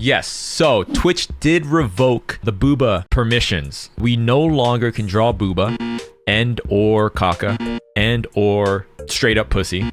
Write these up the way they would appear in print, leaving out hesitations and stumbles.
Yes, so Twitch did revoke the booba permissions. We no longer can draw booba and or caca and or straight up pussy,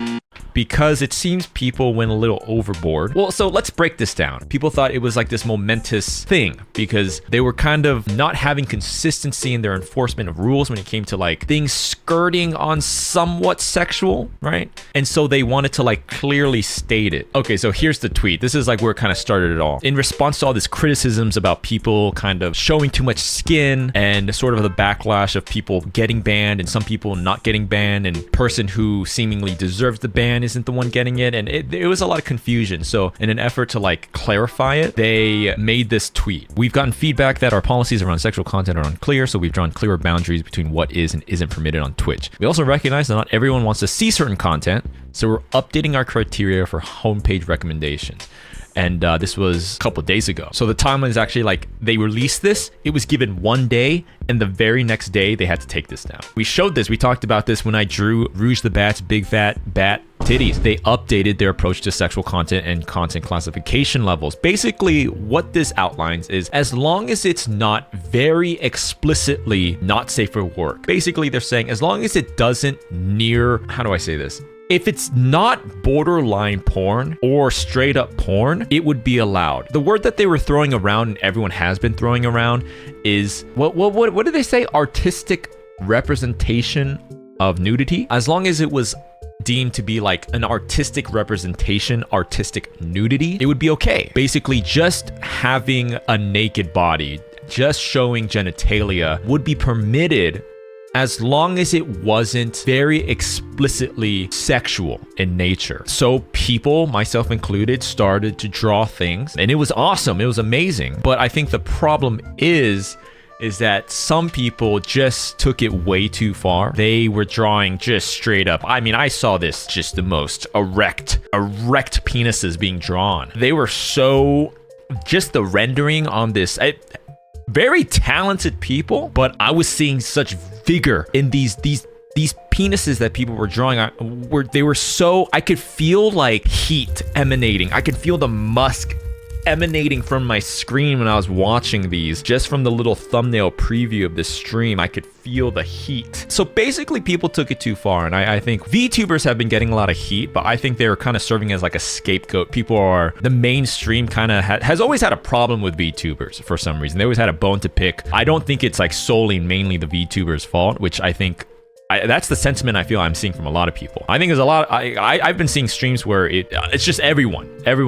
because it seems people went a little overboard. Well, so let's break this down. People thought it was like this momentous thing because they were kind of not having consistency in their enforcement of rules when it came to like things skirting on somewhat sexual, right? And so they wanted to like clearly state it. Okay, so here's the tweet. This is like where it kind of started it all. In response to all these criticisms about people kind of showing too much skin and sort of the backlash of people getting banned and some people not getting banned, and person who seemingly deserves the ban isn't the one getting it, and it was a lot of confusion. So in an effort to like clarify it, they made this tweet. We've gotten feedback that our policies around sexual content are unclear, so we've drawn clearer boundaries between what is and isn't permitted on Twitch. We also recognize that not everyone wants to see certain content, so we're updating our criteria for homepage recommendations. And this was a couple of days ago. So the timeline is actually like they released this, it was given one day, and the very next day they had to take this down. We showed this, we talked about this when I drew Rouge the Bat's big fat bat titties. They updated their approach to sexual content and content classification levels. Basically, what this outlines is as long as it's not very explicitly not safe for work. Basically, they're saying as long as it doesn't near, how do I say this? If it's not borderline porn or straight up porn, it would be allowed. The word that they were throwing around and everyone has been throwing around is, what did they say? Artistic representation of nudity. As long as it was deemed to be like an artistic representation, artistic nudity, it would be okay. Basically, just having a naked body, just showing genitalia would be permitted as long as it wasn't very explicitly sexual in nature. So people, myself included, started to draw things, and it was awesome. It was amazing. But I think the problem is that some people just took it way too far. They were drawing just straight up. I mean, I saw this, just the most erect penises being drawn. They were so, just the rendering on this, very talented people, but I was seeing such vigor in these penises that people were drawing on. They were so, I could feel like heat emanating. I could feel the musk emanating from my screen when I was watching these. Just from the little thumbnail preview of this stream, I could feel the heat. So basically people took it too far, and I think VTubers have been getting a lot of heat, but I think they're kind of serving as like a scapegoat. People are, the mainstream kind of has always had a problem with VTubers for some reason. They always had a bone to pick. I don't think it's like solely mainly the VTubers' fault, which I think that's the sentiment I feel I'm seeing from a lot of people. I think there's a lot, I've been seeing streams where it's just everyone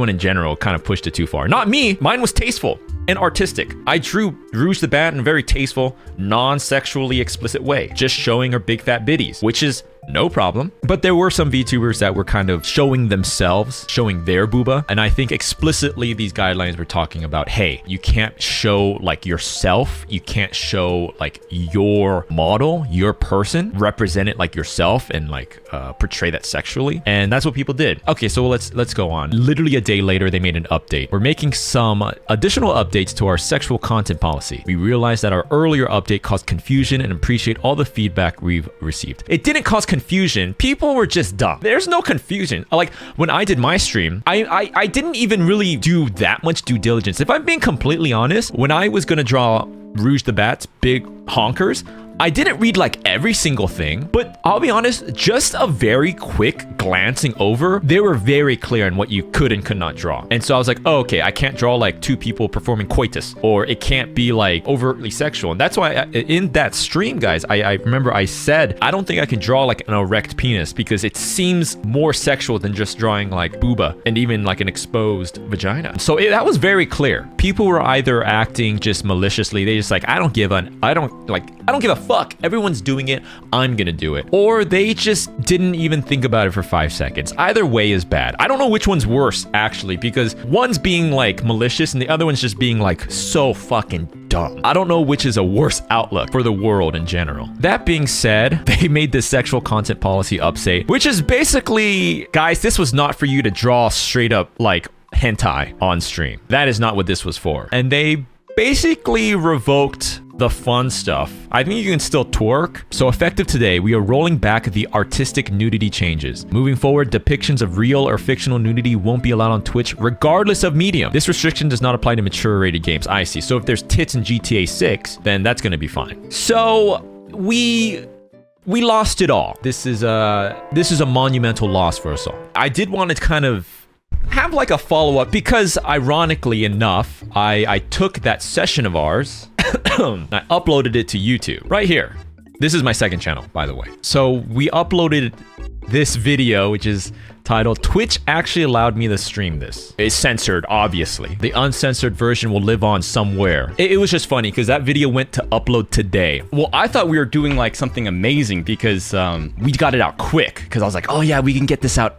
in general kind of pushed it too far. Not me, mine was tasteful and artistic. I drew Rouge the Bat in a very tasteful, non-sexually explicit way, just showing her big fat bitties, which is no problem. But there were some VTubers that were kind of showing themselves, showing their booba. And I think explicitly these guidelines were talking about, hey, you can't show like yourself. You can't show like your model, your person, represent it like yourself and like portray that sexually. And that's what people did. Okay, so let's go on. Literally a day later, they made an update. We're making some additional updates to our sexual content policy. We realized that our earlier update caused confusion and appreciate all the feedback we've received. It didn't cause confusion. People were just dumb. There's no confusion. Like when I did my stream, I didn't even really do that much due diligence. If I'm being completely honest, when I was gonna draw Rouge the Bat's big honkers, I didn't read like every single thing, but I'll be honest, just a very quick glancing over, they were very clear on what you could and could not draw. And so I was like, oh, okay, I can't draw like two people performing coitus, or it can't be like overtly sexual. And that's why in that stream, guys, I remember I said, I don't think I can draw like an erect penis because it seems more sexual than just drawing like booba and even like an exposed vagina. So that was very clear. People were either acting just maliciously. They just like, I don't give a fuck. Everyone's doing it. I'm gonna do it. Or they just didn't even think about it for 5 seconds. Either way is bad. I don't know which one's worse actually, because one's being like malicious and the other one's just being like so fucking dumb. I don't know which is a worse outlook for the world in general. That being said, they made this sexual content policy update, which is basically, guys, this was not for you to draw straight up like hentai on stream. That is not what this was for. And they basically revoked the fun stuff. I think you can still twerk. So effective today, we are rolling back the artistic nudity changes. Moving forward, depictions of real or fictional nudity won't be allowed on Twitch regardless of medium. This restriction does not apply to mature rated games. I see. So if there's tits in GTA 6, then that's going to be fine. So we lost it all. This is a monumental loss for us all. I did want to kind of have like a follow-up because ironically enough, I took that session of ours I uploaded it to YouTube right here. This is my second channel, by the way. So we uploaded this video, which is titled Twitch actually allowed me to stream this. It's censored, obviously. The uncensored version will live on somewhere. It was just funny because that video went to upload today. Well, I thought we were doing like something amazing because we got it out quick because I was like, oh yeah, we can get this out,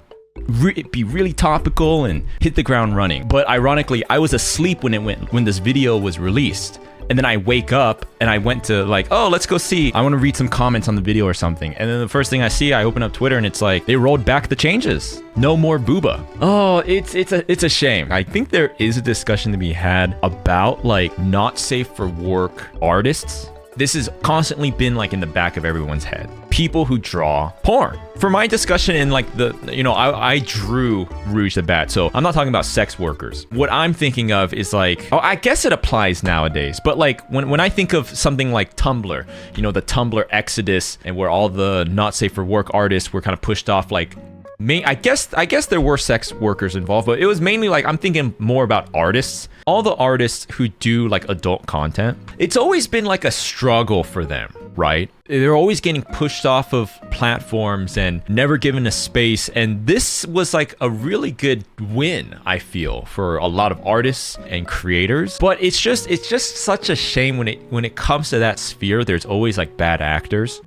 be really topical and hit the ground running. But ironically, I was asleep when this video was released. And then I wake up and I went to like, oh, let's go see. I want to read some comments on the video or something. And then the first thing I see, I open up Twitter and it's like, they rolled back the changes. No more booba. Oh, it's a shame. I think there is a discussion to be had about like not safe for work artists. This has constantly been like in the back of everyone's head. People who draw porn. For my discussion in like I drew Rouge the Bat, so I'm not talking about sex workers. What I'm thinking of is like, oh, I guess it applies nowadays, but like when I think of something like Tumblr, you know, the Tumblr exodus and where all the not safe for work artists were kind of pushed off, like, I guess there were sex workers involved, but it was mainly like, I'm thinking more about artists. All the artists who do like adult content, it's always been like a struggle for them, right? They're always getting pushed off of platforms and never given a space. And this was like a really good win, I feel, for a lot of artists and creators. But it's just such a shame when it comes to that sphere. There's always like bad actors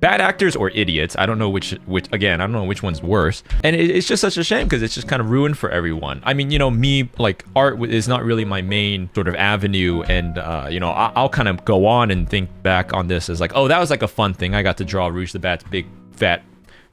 or idiots. I don't know which again, I don't know which one's worse. And it's just such a shame because it's just kind of ruined for everyone. I mean, you know, me, like art is not really my main sort of avenue. And, you know, I'll kind of go on and think back on this as like, oh, that was like a fun thing. I got to draw Rouge the Bat's big, fat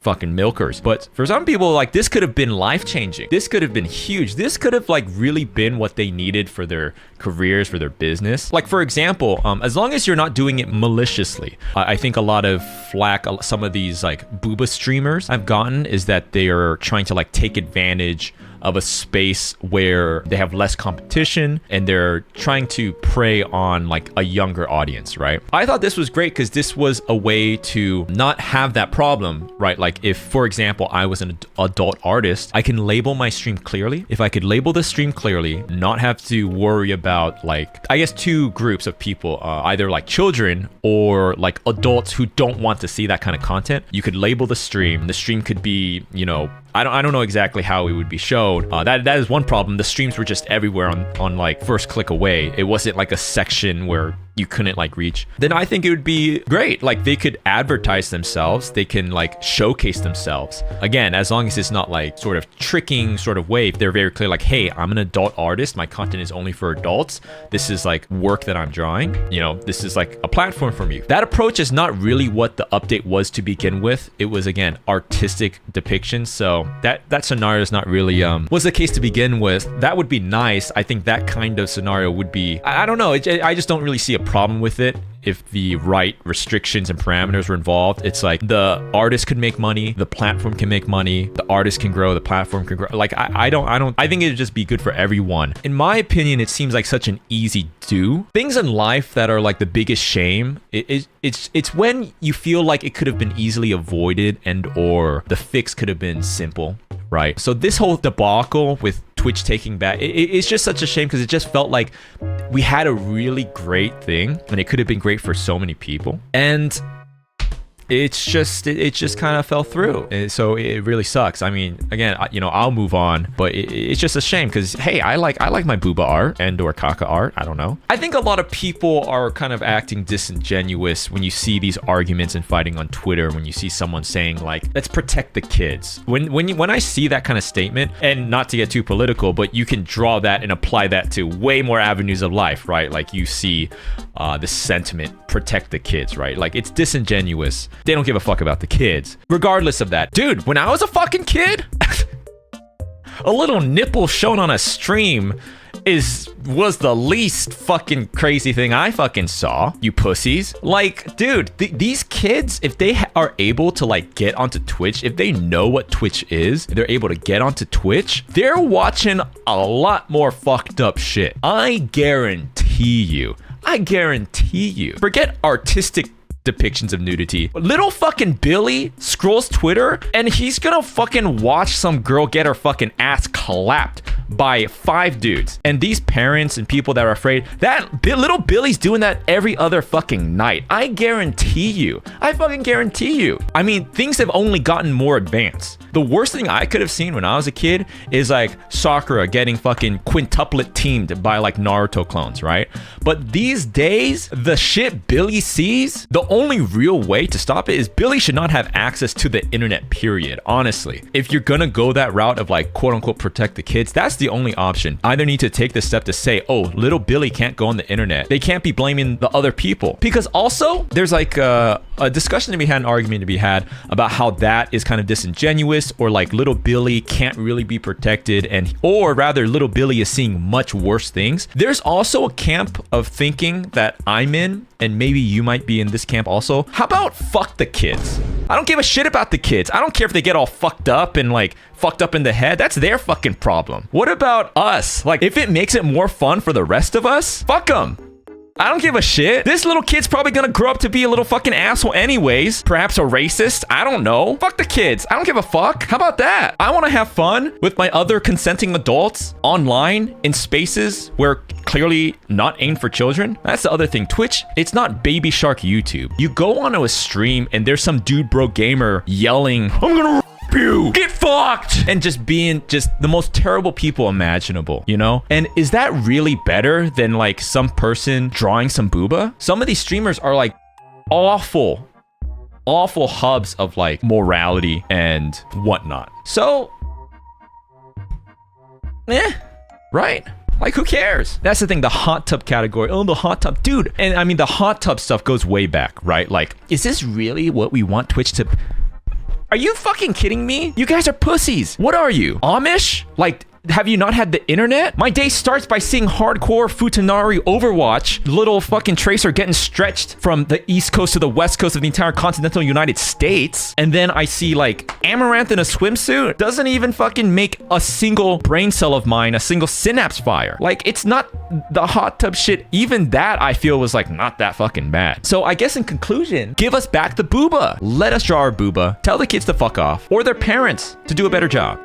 fucking milkers. But for some people, like, this could have been life-changing. This could have been huge. This could have, like, really been what they needed for their careers, for their business. Like, for example, as long as you're not doing it maliciously, I think a lot of flack, some of these, like, booba streamers I've gotten is that they are trying to, like, take advantage of a space where they have less competition and they're trying to prey on like a younger audience, right? I thought this was great because this was a way to not have that problem, right? Like if, for example, I was an adult artist, I can label my stream clearly. If I could label the stream clearly, not have to worry about like, I guess two groups of people, either like children or like adults who don't want to see that kind of content. You could label the stream. The stream could be, you know, I don't know exactly how it would be showed. That is one problem. The streams were just everywhere on like first click away. It wasn't like a section where you couldn't like reach. Then I think it would be great. Like they could advertise themselves. They can like showcase themselves. Again, as long as it's not like sort of tricking sort of way. If they're very clear, like, hey, I'm an adult artist. My content is only for adults. This is like work that I'm drawing. You know, this is like a platform for me. That approach is not really what the update was to begin with. It was, again, artistic depictions. So that scenario is not really was the case to begin with. That would be nice. I think that kind of scenario would be, I don't know. I just don't really see a problem with it if the right restrictions and parameters were involved. It's like the artist could make money, the platform can make money, the artist can grow, the platform can grow. Like I think it'd just be good for everyone. In my opinion, it seems like such an easy do. Things in life that are like the biggest shame, it's when you feel like it could have been easily avoided and or the fix could have been simple, right? So this whole debacle with Twitch taking back, it's just such a shame because it just felt like we had a really great thing and it could have been great for so many people, and it just kind of fell through. And so it really sucks. I mean, again, you know, I'll move on, but it's just a shame because, hey, I like my booba art and or kaka art. I don't know. I think a lot of people are kind of acting disingenuous when you see these arguments and fighting on Twitter, when you see someone saying like, let's protect the kids. When I see that kind of statement, and not to get too political, but you can draw that and apply that to way more avenues of life, right? Like you see the sentiment, protect the kids, right? Like it's disingenuous. They don't give a fuck about the kids. Regardless of that. Dude, when I was a fucking kid, a little nipple shown on a stream was the least fucking crazy thing I fucking saw, you pussies. Like, dude, these kids, if they are able to like get onto Twitch, if they know what Twitch is, they're able to get onto Twitch, they're watching a lot more fucked up shit. I guarantee you. Forget artistic depictions of nudity. Little fucking Billy scrolls Twitter and he's gonna fucking watch some girl get her fucking ass clapped by 5 dudes. And these parents and people that are afraid, that little Billy's doing that every other fucking night. I guarantee you. I fucking guarantee you. I mean, things have only gotten more advanced. The worst thing I could have seen when I was a kid is like Sakura getting fucking quintuplet teamed by like Naruto clones, right? But these days, the shit Billy sees, the only real way to stop it is Billy should not have access to the internet, period. Honestly, if you're gonna go that route of like quote unquote protect the kids, that's the only option. Either need to take the step to say, oh, little Billy can't go on the internet. They can't be blaming the other people. Because also there's like a discussion to be had, an argument to be had about how that is kind of disingenuous, or like little Billy can't really be protected, and or rather little Billy is seeing much worse things. There's also a camp of thinking that I'm in, and maybe you might be in this camp also. How about fuck the kids? I don't give a shit about the kids. I don't care if they get all fucked up and like fucked up in the head. That's their fucking problem. What about us? Like, if it makes it more fun for the rest of us, fuck them. I don't give a shit. This little kid's probably gonna grow up to be a little fucking asshole anyways. Perhaps a racist. I don't know. Fuck the kids. I don't give a fuck. How about that? I want to have fun with my other consenting adults online in spaces where clearly not aimed for children. That's the other thing. Twitch, it's not Baby Shark YouTube. You go onto a stream and there's some dude bro gamer yelling, I'm gonna you, get fucked, and just being just the most terrible people imaginable, you know? And is that really better than like some person drawing some booba? Some of these streamers are like awful hubs of like morality and whatnot. So right? Like, who cares? That's the thing, the hot tub category. Oh, the hot tub. Dude, and I mean, the hot tub stuff goes way back, right? Like, is this really what we want Twitch to... Are you fucking kidding me? You guys are pussies. What are you? Amish? Like, have you not had the internet? My day starts by seeing hardcore Futanari Overwatch, little fucking Tracer getting stretched from the East Coast to the West Coast of the entire continental United States. And then I see like Amaranth in a swimsuit. Doesn't even fucking make a single brain cell of mine, a single synapse fire. Like, it's not the hot tub shit. Even that I feel was like not that fucking bad. So I guess in conclusion, give us back the booba. Let us draw our booba. Tell the kids to fuck off, or their parents to do a better job.